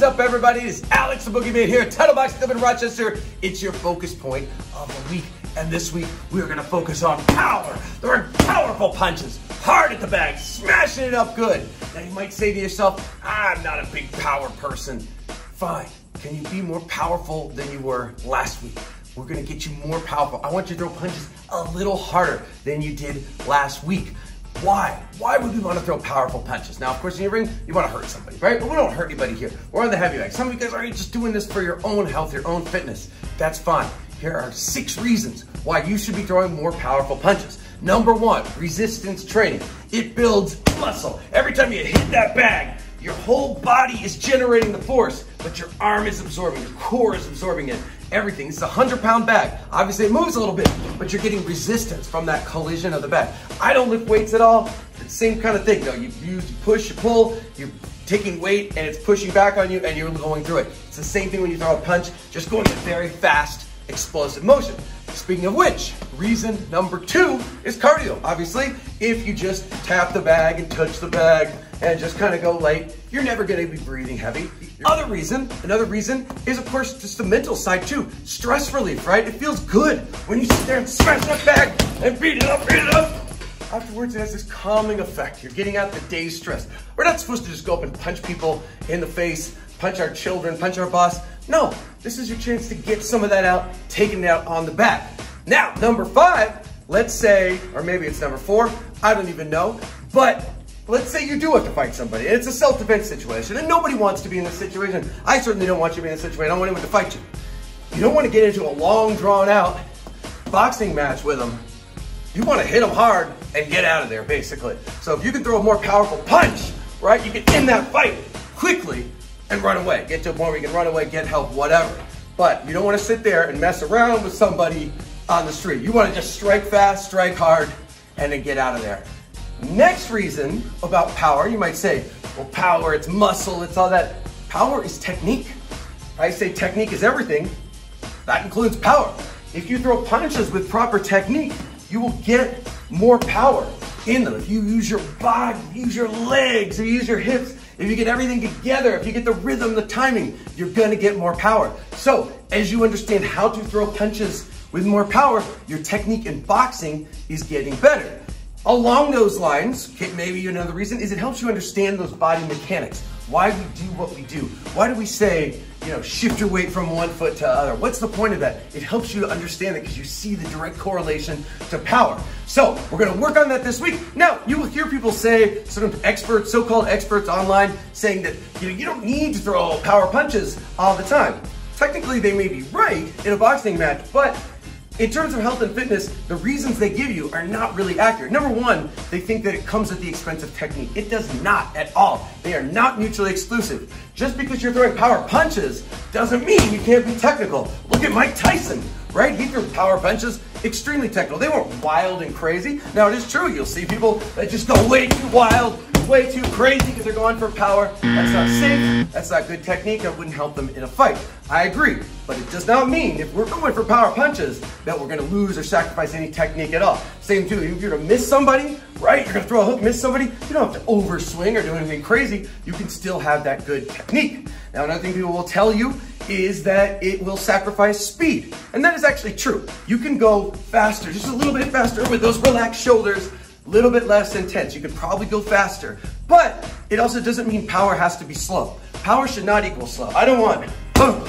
What is up, everybody? It's Alex the Boogeyman here at Untitled Chapter in Rochester. It's your focus point of the week. And this week, we're going to focus on power. There are powerful punches, hard at the bag, smashing it up good. Now, you might say to yourself, I'm not a big power person. Fine. Can you be more powerful than you were last week? We're going to get you more powerful. I want you to throw punches a little harder than you did last week. Why? Why would we want to throw powerful punches? Now, of course, in your ring, you want to hurt somebody, right? But we don't hurt anybody here. We're on the heavy bag. Some of you guys are just doing this for your own health, your own fitness. That's fine. Here are 6 reasons why you should be throwing more powerful punches. Number 1, resistance training. It builds muscle. Every time you hit that bag, your whole body is generating the force, but your arm is absorbing, your core is absorbing it, everything. It's a 100-pound bag. Obviously, it moves a little bit, but you're getting resistance from that collision of the bag. I don't lift weights at all. It's the same kind of thing, though. You push, you pull, you're taking weight, and it's pushing back on you, and you're going through it. It's the same thing when you throw a punch, just going at very fast, explosive motion. Speaking of which, reason number 2 is cardio. Obviously, if you just tap the bag and touch the bag and just kind of go light, you're never going to be breathing heavy. Another reason is, of course, just the mental side too. Stress relief, right? It feels good when you sit there and smash that bag and beat it up, Afterwards, it has this calming effect. You're getting out the day's stress. We're not supposed to just go up and punch people in the face, punch our children, punch our boss. No, this is your chance to get some of that out, taking it out on the back. Now, number 5, let's say, or maybe it's number 4, I don't even know, but let's say you do have to fight somebody, and it's a self-defense situation, and nobody wants to be in this situation. I certainly don't want you to be in this situation. I don't want anyone to fight you. You don't want to get into a long, drawn-out boxing match with them. You want to hit them hard and get out of there, basically. So if you can throw a more powerful punch, right, you can end that fight quickly and run away. Get to a point where you can run away, get help, whatever. But you don't want to sit there and mess around with somebody on the street. You want to just strike fast, strike hard, and then get out of there. Next reason about power, you might say, well, power, it's muscle, it's all that. Power is technique. I say technique is everything. That includes power. If you throw punches with proper technique, you will get more power in them. If you use your body, use your legs, or use your hips, if you get everything together, if you get the rhythm, the timing, you're gonna get more power. So, as you understand how to throw punches with more power, your technique in boxing is getting better. Along those lines, maybe another reason is it helps you understand those body mechanics. Why we do what we do. Why do we say, shift your weight from one foot to the other? What's the point of that? It helps you to understand it because you see the direct correlation to power. So we're going to work on that this week. Now, you will hear people say, sort of experts, so-called experts online, saying that you don't need to throw power punches all the time. Technically, they may be right in a boxing match, but in terms of health and fitness, the reasons they give you are not really accurate. Number 1, they think that it comes at the expense of technique. It does not at all. They are not mutually exclusive. Just because you're throwing power punches doesn't mean you can't be technical. Look at Mike Tyson, right? He threw power punches, extremely technical. They weren't wild and crazy. Now, it is true, you'll see people that just go way too wild, way too crazy because they're going for power. That's not safe, that's not good technique, that wouldn't help them in a fight. I agree, but it does not mean if we're going for power punches that we're gonna lose or sacrifice any technique at all. Same too, if you're to miss somebody, right? You're gonna throw a hook, miss somebody, you don't have to overswing or do anything crazy. You can still have that good technique. Now, another thing people will tell you is that it will sacrifice speed. And that is actually true. You can go faster, just a little bit faster with those relaxed shoulders, a little bit less intense. You could probably go faster, but it also doesn't mean power has to be slow. Power should not equal slow. I don't want wham,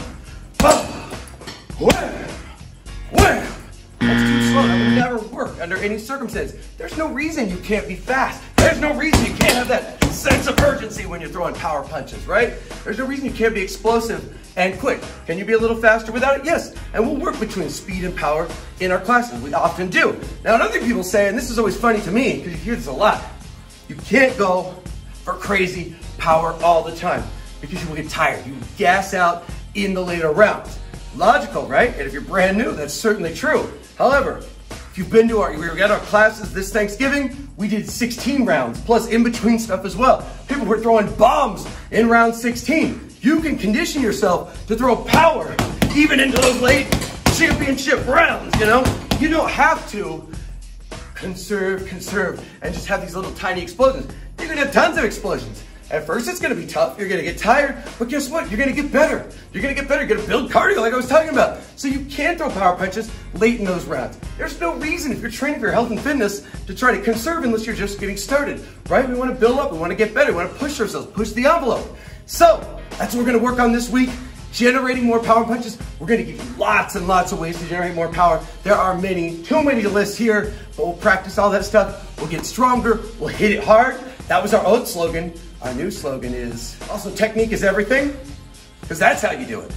wham. That's too slow. That would never work under any circumstance. There's no reason you can't be fast. There's no reason you can't have that sense of urgency when you're throwing power punches, right? There's no reason you can't be explosive and quick. Can you be a little faster without it? Yes. And we'll work between speed and power in our classes. We often do. Now, another thing people say, and this is always funny to me because you hear this a lot, you can't go for crazy power all the time because you will get tired. You gas out in the later rounds. Logical, right? And if you're brand new, that's certainly true. However, if you've been to we were at our classes this Thanksgiving, we did 16 rounds, plus in-between stuff as well. People were throwing bombs in round 16. You can condition yourself to throw power even into those late championship rounds, You don't have to conserve, and just have these little tiny explosions. You can have tons of explosions. At first, it's gonna be tough. You're gonna get tired, but guess what? You're gonna get better. You're gonna get better. You're gonna build cardio like I was talking about. So you can throw power punches late in those rounds. There's no reason if you're training for your health and fitness to try to conserve unless you're just getting started, right? We wanna build up, we wanna get better, we wanna push ourselves, push the envelope. So that's what we're gonna work on this week. Generating more power punches. We're gonna give you lots and lots of ways to generate more power. There are many, too many to list here, but we'll practice all that stuff. We'll get stronger, we'll hit it hard. That was our old slogan. Our new slogan is, also technique is everything, because that's how you do it.